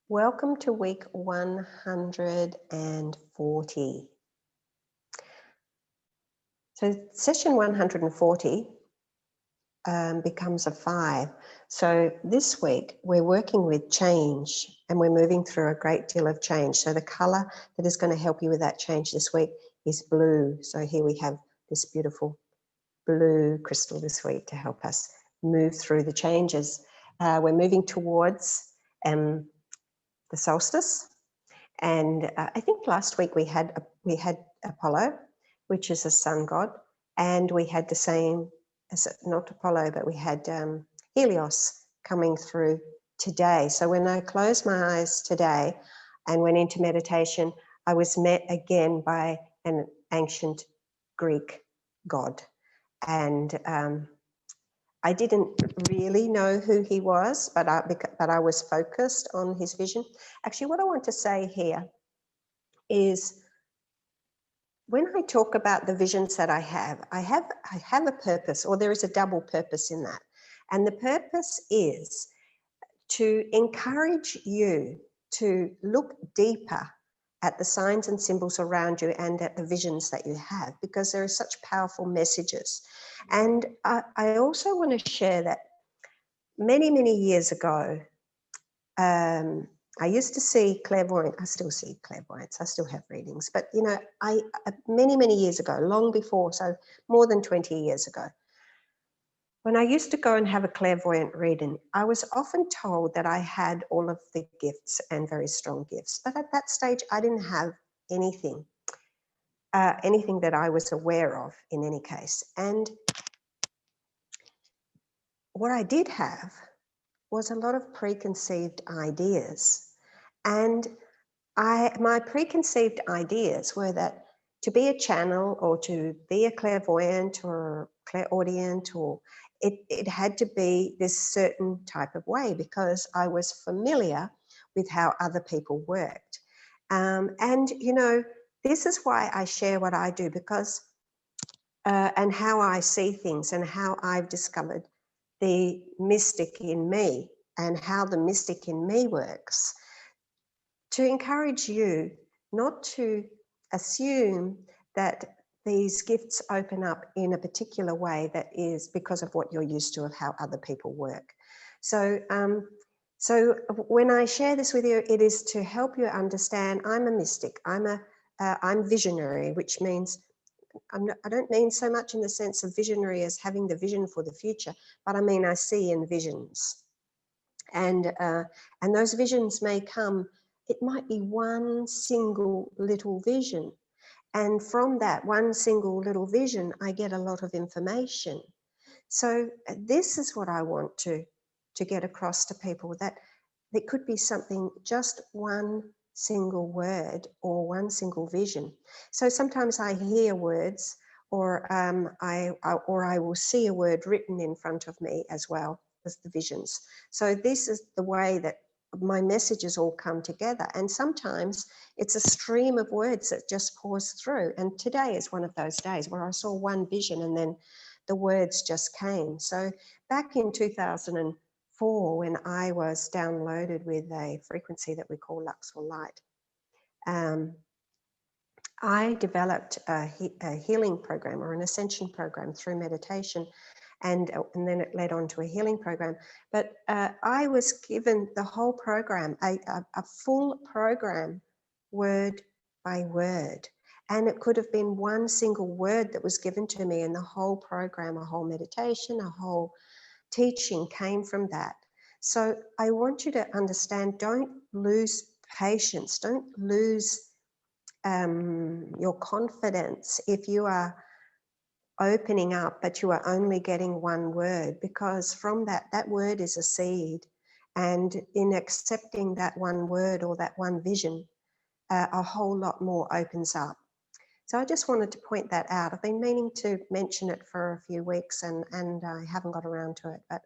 Welcome to week 140. So session 140 becomes a 5. So this week we're working with change and we're moving through a great deal of change. So the colour that is going to help you with that change this week is blue. So here we have this beautiful blue crystal this week to help us move through the changes. We're moving towards the solstice, and I think last week we had Apollo, which is a sun god, and we had the same as not Apollo, but we had Helios coming through today. So when I closed my eyes today and went into meditation, I was met again by an ancient Greek god, and I didn't really know who he was, but I was focused on his vision. Actually, what I want to say here is when I talk about the visions that I have a purpose, or there is a double purpose in that. And the purpose is to encourage you to look deeper at the signs and symbols around you and at the visions that you have, because there are such powerful messages. And I also want to share that many years ago, I used to see clairvoyant. I still see clairvoyance. I still have readings. But, you know, I many years ago, long before, so more than 20 years ago, when I used to go and have a clairvoyant reading, I was often told that I had all of the gifts and very strong gifts. But at that stage, I didn't have anything that I was aware of in any case. And what I did have was a lot of preconceived ideas. And my preconceived ideas were that to be a channel or to be a clairvoyant or clairaudient, or it had to be this certain type of way because I was familiar with how other people worked. And, you know, this is why I share what I do, because and how I see things and how I've discovered the mystic in me and how the mystic in me works, to encourage you not to assume that these gifts open up in a particular way that is because of what you're used to of how other people work. So, so when I share this with you, it is to help you understand I'm a mystic. I'm visionary, which means I don't mean so much in the sense of visionary as having the vision for the future, but I mean I see in visions. And those visions may come, it might be one single little vision. And from that one single little vision, I get a lot of information. So this is what I want to get across to people, that it could be something, just one single word or one single vision. So sometimes I hear words, or I will see a word written in front of me as well as the visions. So this is the way that my messages all come together. And sometimes it's a stream of words that just pours through. And today is one of those days where I saw one vision and then the words just came. So back in 2004, when I was downloaded with a frequency that we call lux or light, I developed a healing program or an ascension program through meditation, and then it led on to a healing program. But I was given the whole program, a full program, word by word. And it could have been one single word that was given to me, and the whole program, a whole meditation, a whole teaching came from that. So I want you to understand, don't lose patience, don't lose your confidence if you are opening up, but you are only getting one word, because from that word is a seed. And in accepting that one word or that one vision, a whole lot more opens up. So I just wanted to point that out. I've been meaning to mention it for a few weeks and I haven't got around to it, but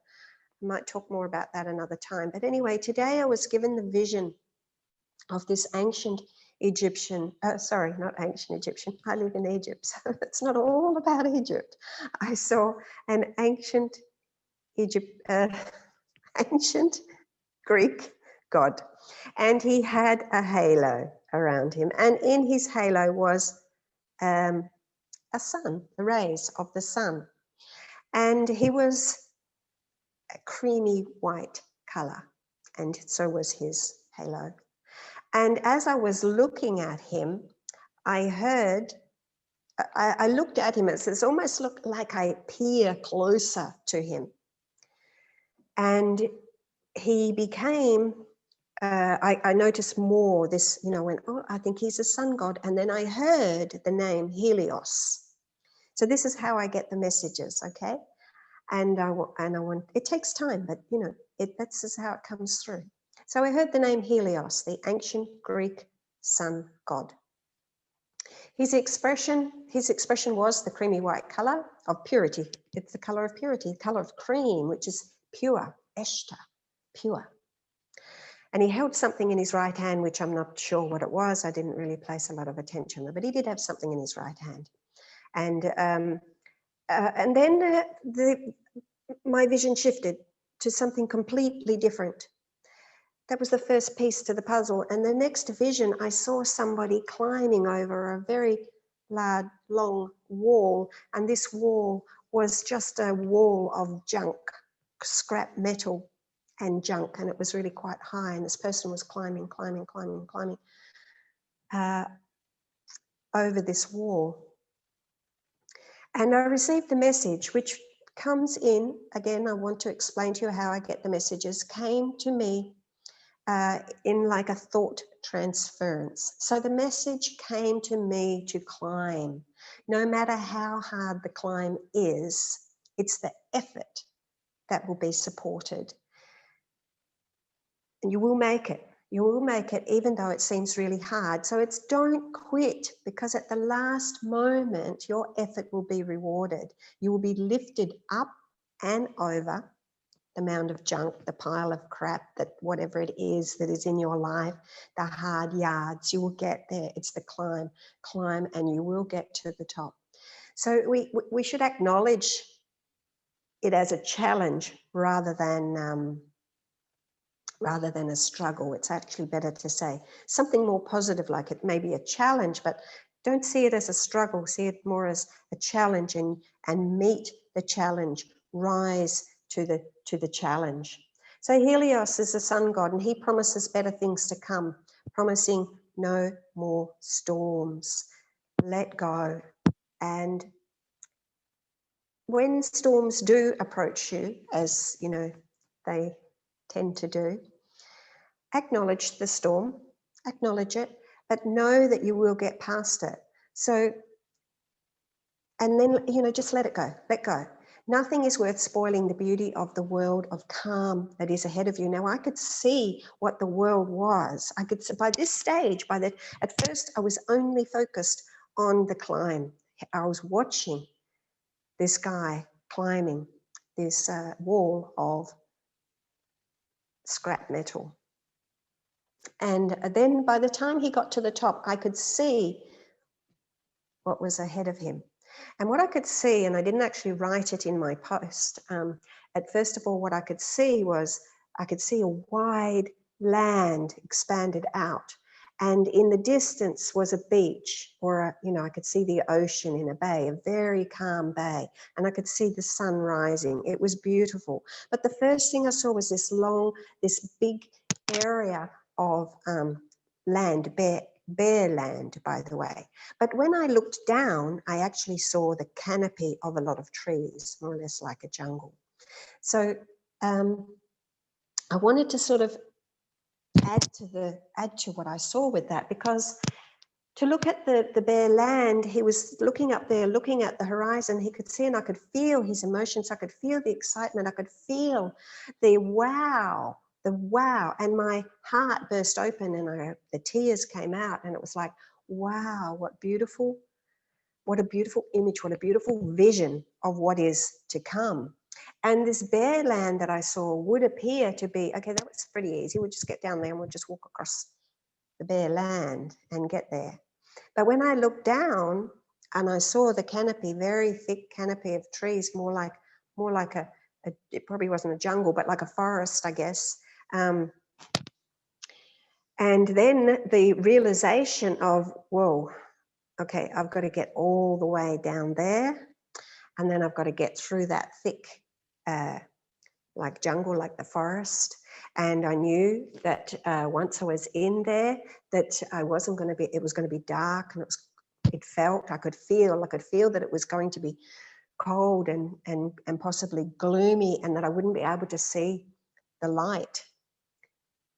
I might talk more about that another time. But anyway, today I was given the vision of this ancient Egyptian, sorry, not ancient Egyptian, I live in Egypt, so it's not all about Egypt. I saw an ancient ancient Greek God. And he had a halo around him. And in his halo was a sun, the rays of the sun. And he was a creamy white color. And so was his halo. And as I was looking at him, I looked at him. It's almost looked like I peer closer to him. And he became, I noticed more this, went, oh, I think he's a sun god. And then I heard the name Helios. So this is how I get the messages, okay? And I want, it takes time, but that's just how it comes through. So I heard the name Helios, the ancient Greek sun god. His expression was the creamy white color of purity. It's the color of purity, the color of cream, which is pure, eshta, pure. And he held something in his right hand, which I'm not sure what it was. I didn't really place a lot of attention there, but he did have something in his right hand. And then my vision shifted to something completely different. That was the first piece to the puzzle. And the next vision, I saw somebody climbing over a very large, long wall. And this wall was just a wall of junk, scrap metal and junk. And it was really quite high. And this person was climbing over this wall. And I received the message, which comes in, again, I want to explain to you how I get the messages, came to me in like a thought transference. So the message came to me to climb. No matter how hard the climb is, it's the effort that will be supported. And you will make it. You will make it even though it seems really hard. So it's don't quit, because at the last moment, your effort will be rewarded. You will be lifted up and over the mound of junk, the pile of crap, that whatever it is that is in your life, the hard yards, you will get there. It's the climb, and you will get to the top. So we should acknowledge it as a challenge rather than a struggle. It's actually better to say something more positive, like it may be a challenge, but don't see it as a struggle. See it more as a challenge, and meet the challenge, rise to the challenge. So Helios is the sun god, and he promises better things to come, promising no more storms. Let go. And when storms do approach you, as they tend to do, acknowledge the storm, acknowledge it, but know that you will get past it. So, and then, just let it go, let go. Nothing is worth spoiling the beauty of the world of calm that is ahead of you. Now, I could see what the world was. I could see by this stage, at first I was only focused on the climb. I was watching this guy climbing this wall of scrap metal. And then by the time he got to the top, I could see what was ahead of him. And what I could see, and I didn't actually write it in my post, first of all, what I could see was, I could see a wide land expanded out. And in the distance was a beach, or I could see the ocean in a bay, a very calm bay. And I could see the sun rising. It was beautiful. But the first thing I saw was this big area of land, bare land, by the way. But when I looked down, I actually saw the canopy of a lot of trees, more or less like a jungle. So I wanted to sort of add to what I saw with that, because to look at the bare land, he was looking up there, looking at the horizon, he could see, and I could feel his emotions, I could feel the excitement, I could feel the wow, and my heart burst open, and the tears came out, and it was like, wow, what a beautiful image, what a beautiful vision of what is to come. And this bare land that I saw would appear to be, okay, that was pretty easy. We'll just get down there and we'll just walk across the bare land and get there. But when I looked down and I saw the canopy, very thick canopy of trees, more like it probably wasn't a jungle, but like a forest, I guess. And then the realization of, whoa, okay, I've got to get all the way down there, and then I've got to get through that thick, like jungle, like the forest. And I knew that once I was in there, that I wasn't going to be, it was going to be dark, and I could feel that it was going to be cold and possibly gloomy, and that I wouldn't be able to see the light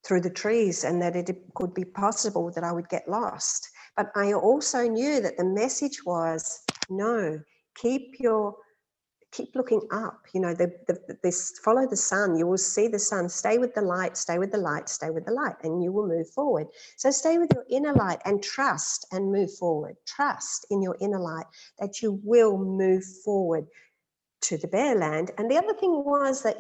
through the trees, and that it could be possible that I would get lost. But I also knew that the message was, no, keep looking up, this, follow the sun, you will see the sun, stay with the light, stay with the light, stay with the light, and you will move forward. So stay with your inner light and trust and move forward. Trust in your inner light that you will move forward to the bare land. And the other thing was that,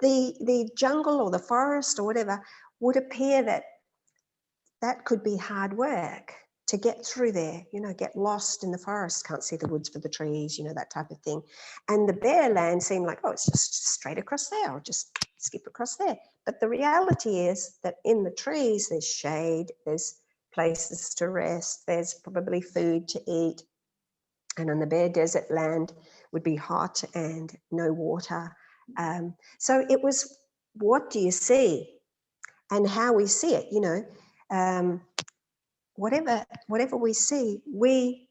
the jungle or the forest or whatever would appear that could be hard work to get through there, get lost in the forest, can't see the woods for the trees, that type of thing. And the bare land seemed like, oh, it's just straight across there, I'll just skip across there. But the reality is that in the trees, there's shade, there's places to rest, there's probably food to eat. And on the bare desert land would be hot and no water. So it was, what do you see and how we see it, whatever we see, we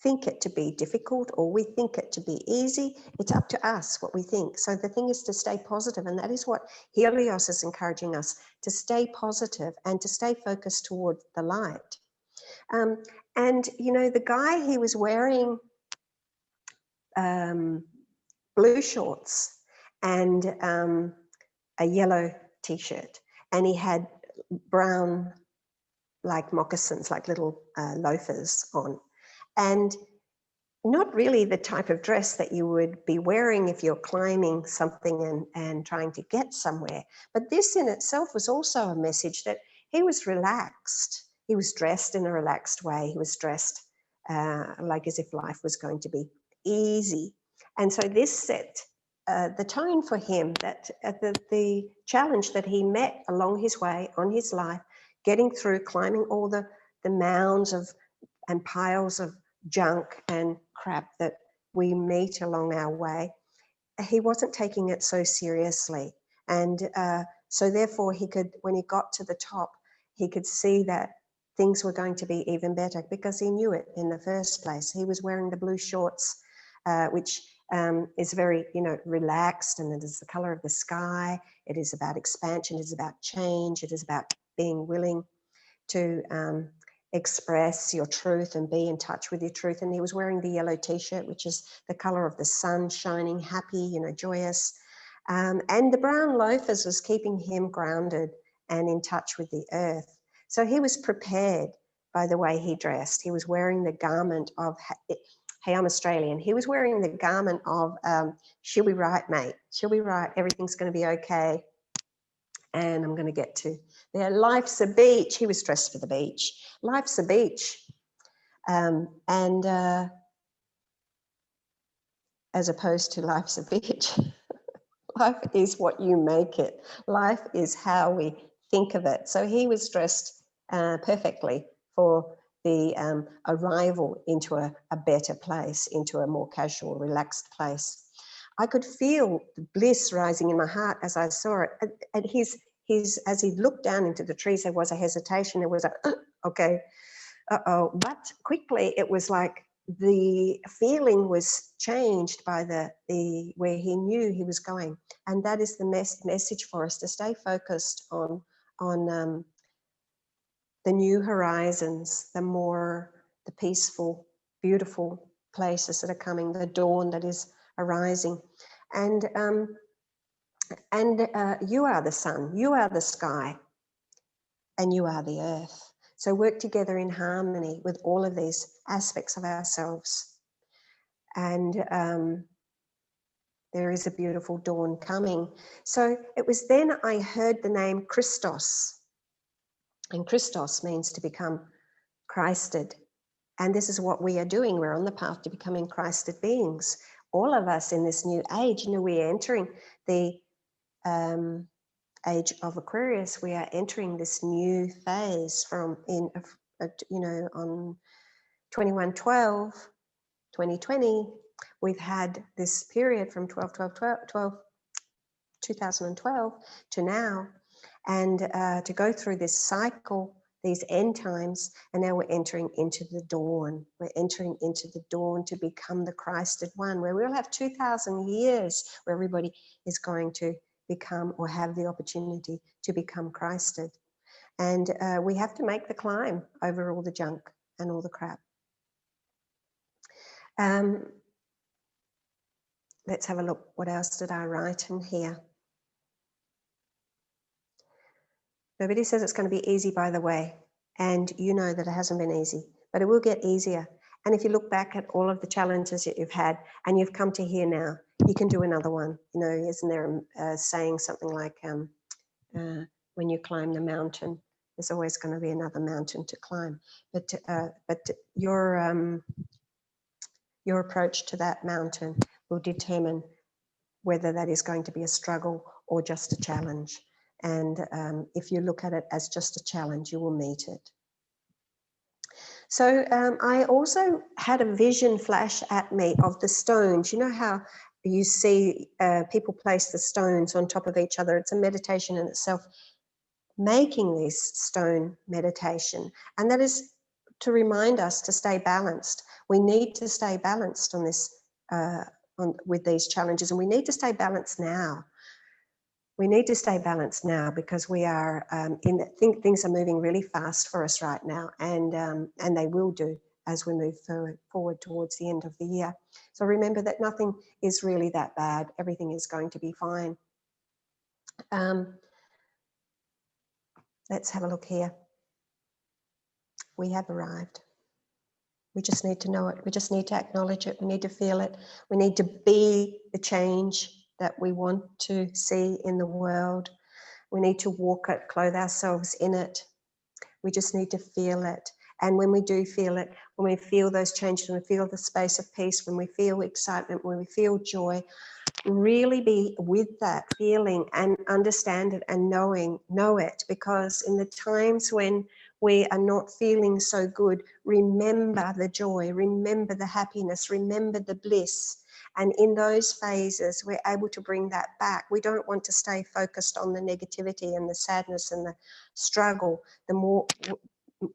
think it to be difficult or we think it to be easy. It's up to us what we think. So the thing is to stay positive, and that is what Helios is encouraging us, to stay positive and to stay focused toward the light. And the guy, he was wearing blue shorts and a yellow t-shirt, and he had brown like moccasins, like little loafers on, and not really the type of dress that you would be wearing if you're climbing something and trying to get somewhere. But this in itself was also a message that he was relaxed. He was dressed in a relaxed way. He was dressed like as if life was going to be easy. And so this set the tone for him, that the challenge that he met along his way on his life, getting through, climbing all the mounds of and piles of junk and crap that we meet along our way, he wasn't taking it so seriously. And so therefore he could, when he got to the top, he could see that things were going to be even better because he knew it in the first place. He was wearing the blue shorts, which is very, relaxed, and it is the color of the sky. It is about expansion. It is about change. It is about being willing to express your truth and be in touch with your truth. And he was wearing the yellow t-shirt, which is the color of the sun, shining, happy, joyous. And the brown loafers was keeping him grounded and in touch with the earth. So he was prepared by the way he dressed. He was wearing the garment of, hey, I'm Australian. He was wearing the garment of, she'll be right, mate. She'll be right. Everything's going to be okay. And I'm going to get to there. Life's a beach. He was dressed for the beach. Life's a beach. As opposed to life's a bitch. Life is what you make it. Life is how we think of it. So he was dressed perfectly for the arrival into a better place, into a more casual, relaxed place. I could feel the bliss rising in my heart as I saw it. And as he looked down into the trees, there was a hesitation. There was a, okay, uh-oh. But quickly it was like the feeling was changed by the where he knew he was going. And that is the message for us, to stay focused on the new horizons, the peaceful, beautiful places that are coming, the dawn that is arising. And you are the sun, you are the sky, and you are the earth. So work together in harmony with all of these aspects of ourselves. And there is a beautiful dawn coming. So it was then I heard the name Christos. And Christos means to become Christed. And this is what we are doing. We're on the path to becoming Christed beings. All of us in this new age, we're entering the age of Aquarius, we are entering this new phase from on 21/12, 2020. We've had this period from 2012 to now, and to go through this cycle, these end times, and now we're entering into the dawn. We're entering into the dawn to become the Christed one, where we'll have 2,000 years where everybody is going to become or have the opportunity to become Christed. And we have to make the climb over all the junk and all the crap. Let's have a look. What else did I write in here? Nobody says it's going to be easy, by the way. And you know that it hasn't been easy, but it will get easier. And if you look back at all of the challenges that you've had and you've come to here now, you can do another one. You know, isn't there a saying something like, when you climb the mountain, there's always going to be another mountain to climb. But your approach to that mountain will determine whether that is going to be a struggle or just a challenge. And if you look at it as just a challenge, you will meet it. So I also had a vision flash at me of the stones. You know how you see people place the stones on top of each other? It's a meditation in itself, making this stone meditation. And that is to remind us to stay balanced. We need to stay balanced on this, with these challenges, and we need to stay balanced now. We need to stay balanced now because we are things are moving really fast for us right now, and they will do as we move forward towards the end of the year. So remember that nothing is really that bad. Everything is going to be fine. Let's have a look here. We have arrived. We just need to know it. We just need to acknowledge it. We need to feel it. We need to be the change that we want to see in the world. We need to walk it, clothe ourselves in it. We just need to feel it. And when we do feel it, when we feel those changes, when we feel the space of peace, when we feel excitement, when we feel joy, really be with that feeling and understand it and know it. Because in the times when we are not feeling so good, remember the joy, remember the happiness, remember the bliss. And in those phases, we're able to bring that back. We don't want to stay focused on the negativity and the sadness and the struggle. The more,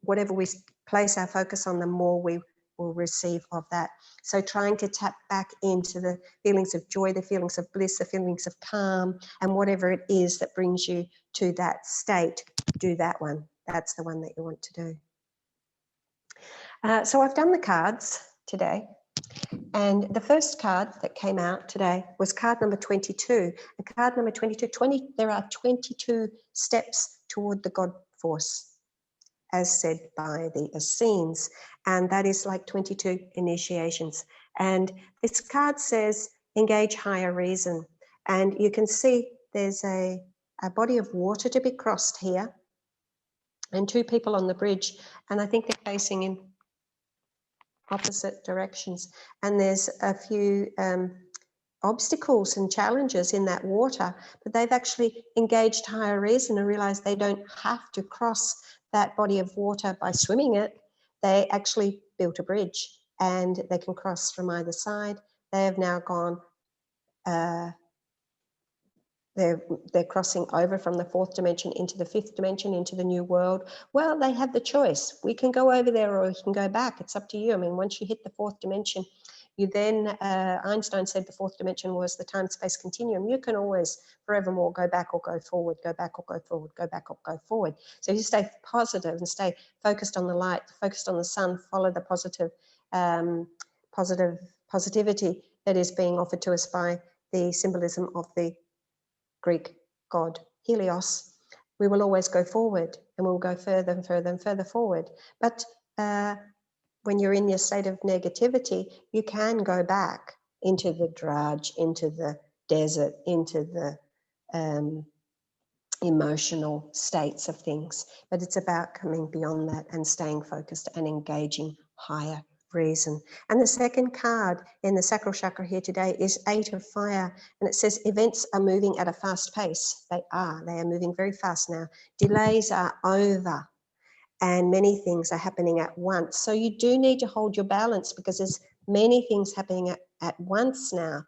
whatever we place our focus on, the more we will receive of that. So trying to tap back into the feelings of joy, the feelings of bliss, the feelings of calm, and whatever it is that brings you to that state, do that one. That's the one that you want to do. So I've done the cards today. And the first card that came out today was card number 22. And card number 22, there are 22 steps toward the God force, as said by the Essenes. And that is like 22 initiations. And this card says, engage higher reason. And you can see there's a body of water to be crossed here and two people on the bridge. And I think they're facing in opposite directions, and there's a few obstacles and challenges in that water, but they've actually engaged higher reason and realized they don't have to cross that body of water by swimming it. They actually built a bridge and they can cross from either side. They have now gone, they're crossing over from the fourth dimension into the fifth dimension, into the new world. Well, they have the choice. We can go over there or we can go back. It's up to you. I mean, once you hit the fourth dimension, you then, Einstein said the fourth dimension was the time-space continuum. You can always forevermore go back or go forward, go back or go forward, go back or go forward. So you stay positive and stay focused on the light, focused on the sun, follow the positivity that is being offered to us by the symbolism of the Greek god Helios. We will always go forward and we'll go further and further and further forward. But when you're in your state of negativity, you can go back into the drudge, into the desert, into the emotional states of things. But it's about coming beyond that and staying focused and engaging higher reason. And the second card in the sacral chakra here today is 8 of fire. And it says events are moving at a fast pace. They are moving very fast now. Delays are over and many things are happening at once. So you do need to hold your balance because there's many things happening at once now.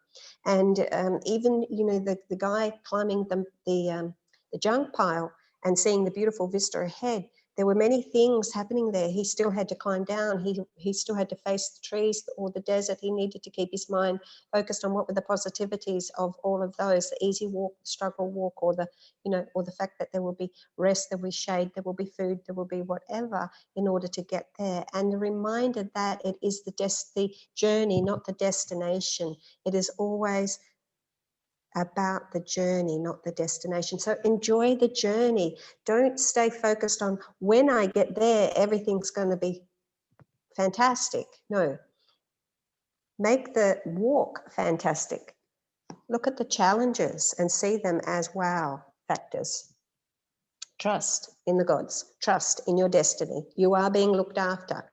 And even, you know, the guy climbing the junk pile and seeing the beautiful vista ahead, there were many things happening there. He still had to climb down. He still had to face the trees or the desert. He needed to keep his mind focused on what were the positivities of all of those, the easy walk, the struggle walk, or the, you know, or the fact that there will be rest, there will be shade, there will be food, there will be whatever in order to get there. And the reminder that it is the journey, not the destination. It is always about the journey, not the destination. So enjoy the journey. Don't stay focused on when I get there, everything's going to be fantastic. No. Make the walk fantastic. Look at the challenges and see them as wow factors. Trust in the gods. Trust in your destiny. You are being looked after.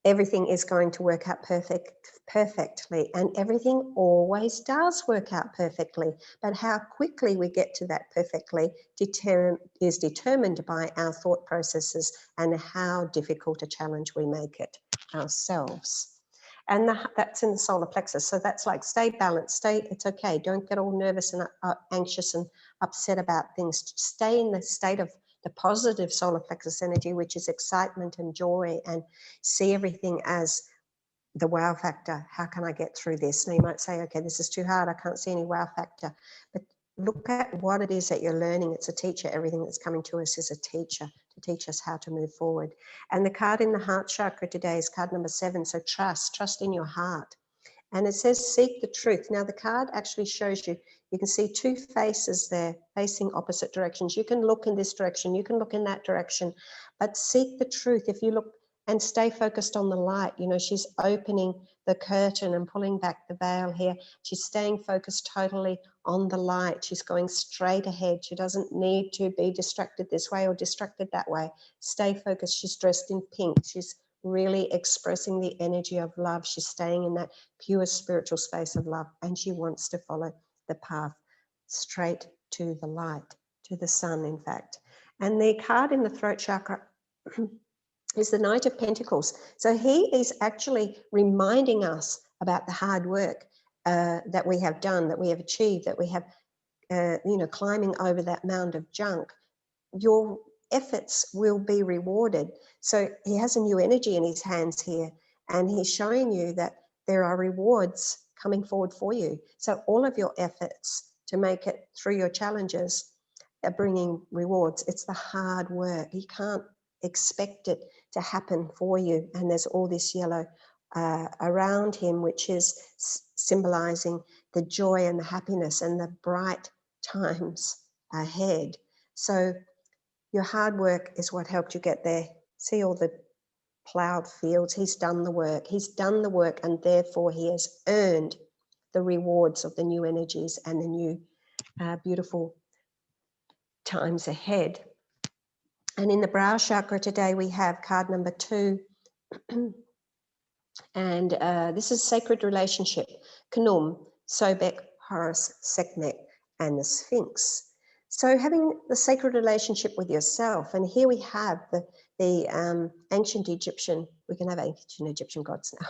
Everything is going to work out perfectly, and everything always does work out perfectly. But how quickly we get to that perfectly is determined by our thought processes and how difficult a challenge we make it ourselves. And that's in the solar plexus. So that's like, stay balanced, it's okay. Don't get all nervous and anxious and upset about things. Stay in the state of the positive solar plexus energy, which is excitement and joy, and see everything as the wow factor. How can I get through this? Now you might say, okay, this is too hard. I can't see any wow factor. But look at what it is that you're learning. It's a teacher. Everything that's coming to us is a teacher to teach us how to move forward. And the card in the heart chakra today is card number 7. So trust in your heart. And it says, seek the truth. Now the card actually shows you, you can see 2 faces there facing opposite directions. You can look in this direction, you can look in that direction, but seek the truth. If you look and stay focused on the light, you know, she's opening the curtain and pulling back the veil here. She's staying focused totally on the light. She's going straight ahead. She doesn't need to be distracted this way or distracted that way. Stay focused. She's dressed in pink. She's really expressing the energy of love. She's staying in that pure spiritual space of love, and she wants to follow the path straight to the light, to the sun, in fact. And the card in the throat chakra is the Knight of Pentacles. So he is actually reminding us about the hard work that we have done, that we have achieved, that we have, you know, climbing over that mound of junk. Your efforts will be rewarded. So he has a new energy in his hands here, and he's showing you that there are rewards coming forward for you. So all of your efforts to make it through your challenges are bringing rewards. It's the hard work. You can't expect it to happen for you. And there's all this yellow around him, which is symbolizing the joy and the happiness and the bright times ahead. So your hard work is what helped you get there. See all the plowed fields. He's done the work. He's done the work, and therefore he has earned the rewards of the new energies and the new beautiful times ahead. And in the brow chakra today, we have card number 2. And this is sacred relationship. Khnum, Sobek, Horus, Sekhmet, and the Sphinx. So having the sacred relationship with yourself, and here we have the ancient Egyptian, we can have ancient Egyptian gods now,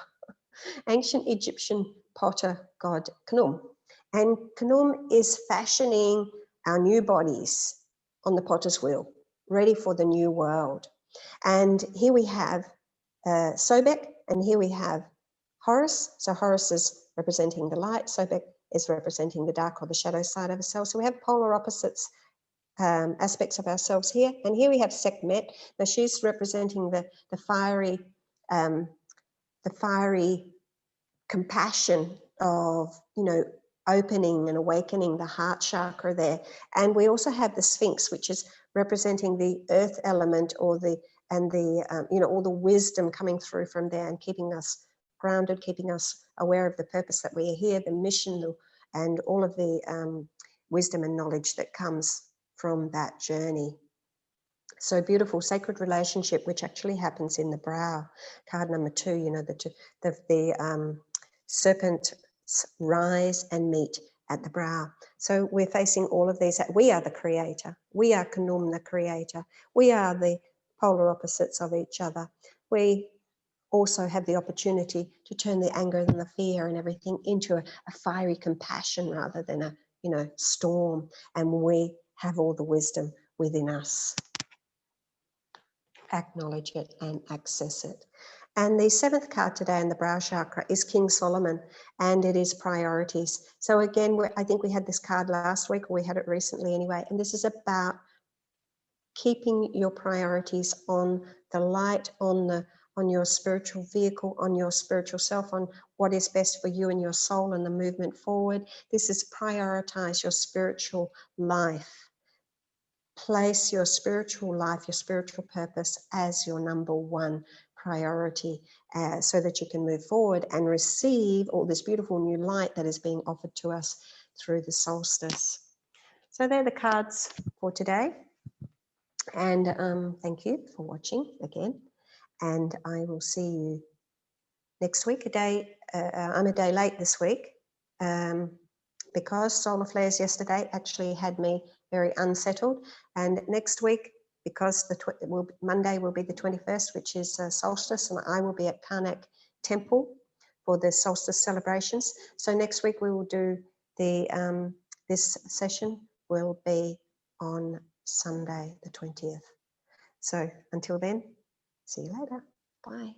ancient Egyptian potter god Khnum. And Khnum is fashioning our new bodies on the potter's wheel, ready for the new world. And here we have Sobek, and here we have Horus. So Horus is representing the light, Sobek is representing the dark or the shadow side of ourselves. So we have polar opposites aspects of ourselves here. And here we have Sekhmet. Now she's representing the fiery compassion of, you know, opening and awakening the heart chakra there. And we also have the Sphinx, which is representing the earth element, or you know, all the wisdom coming through from there and keeping us grounded, keeping us aware of the purpose that we are here, the mission, and all of the wisdom and knowledge that comes from that journey. So beautiful, sacred relationship, which actually happens in the brow. Card number 2, you know, the serpent rise and meet at the brow. So we're facing all of these. We are the creator. We are Kanum, the creator. We are the polar opposites of each other. We also have the opportunity to turn the anger and the fear and everything into a fiery compassion rather than a, you know, storm. And we have all the wisdom within us. Acknowledge it and access it. And the 7th card today in the brow chakra is King Solomon, and it is priorities. So again, I think we had this card last week, or we had it recently anyway, and this is about keeping your priorities on the light, on your spiritual vehicle, on your spiritual self, on what is best for you and your soul and the movement forward. This is prioritize your spiritual life. Place your spiritual life, your spiritual purpose as your number one priority, so that you can move forward and receive all this beautiful new light that is being offered to us through the solstice. So they're the cards for today. And thank you for watching again. And I will see you next week. I'm a day late this week. Because solar flares yesterday actually had me very unsettled. And next week, because Monday will be the 21st, which is solstice, and I will be at Karnak Temple for the solstice celebrations. So next week we will do this session will be on Sunday, the 20th. So until then, see you later. Bye.